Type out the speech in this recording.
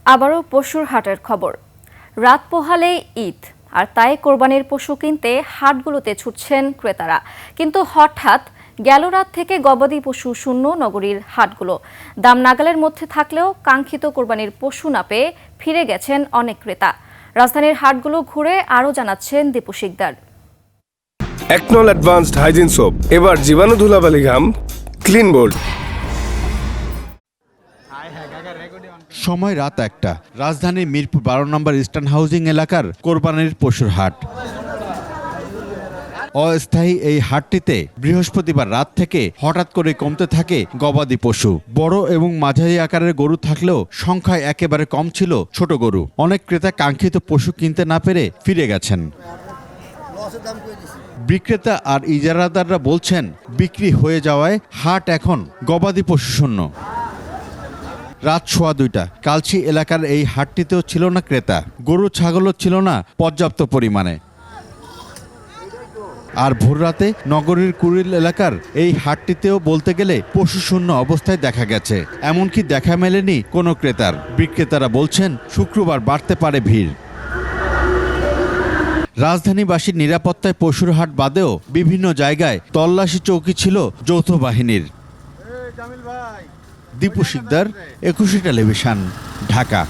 আবারও পশুর হাটের খবর। রাত পোহালেই ঈদ, আর তাই কোরবানির পশু কিনতে হাটগুলোতে ছুটছেন ক্রেতারা। কিন্তু হঠাৎ গেল রাত থেকে গবাদি পশু শূন্য নগরীর হাটগুলো। দাম নাগালের মধ্যে থাকলেও কাঙ্ক্ষিত কোরবানির পশু না পেয়ে ফিরে গেছেন অনেক ক্রেতা। রাজধানীর হাটগুলো ঘুরে আরও জানাচ্ছেন দীপু শিকদার। একনল অ্যাডভান্সড হাইজিন সোপ, এবার জীবাণু ধুলাবালি ঘাম ক্লিন বোল্ড। সময় রাত 1টা। রাজধানীর মিরপুর 12 নম্বর ইস্টার্ন হাউজিং এলাকার কোরবানির পশুর হাট। অস্থায়ী এই হাটটিতে বৃহস্পতিবার রাত থেকে হঠাৎ করে কমতে থাকে গবাদি পশু। বড় এবং মাঝারি আকারের গরু থাকলেও সংখ্যায় একেবারে কম ছিল ছোট গরু। অনেক ক্রেতা কাঙ্ক্ষিত পশু কিনতে না পেরে ফিরে গেছেন। বিক্রেতা আর ইজারাদাররা বলছেন, বিক্রি হয়ে যাওয়ায় হাট এখন গবাদি পশু শূন্য। রাত 2:15 কালচি এলাকার এই হাটটিতেও ছিল না ক্রেতা। গরু ছাগলও ছিল না পর্যাপ্ত পরিমাণে। আর ভোররাতে নগরীর কুড়িল এলাকার এই হাটটিতেও বলতে গেলে পশু শূন্য অবস্থায় দেখা গেছে। এমনকি দেখা মেলেনি কোনো ক্রেতার। বিক্রেতারা বলছেন, শুক্রবার বাড়তে পারে ভিড়। রাজধানীবাসীর নিরাপত্তায় পশুর হাট বাদেও বিভিন্ন জায়গায় তল্লাশি চৌকি ছিল যৌথ বাহিনীর। দীপু শিকদার, 21 টেলিভিশন, ঢাকা।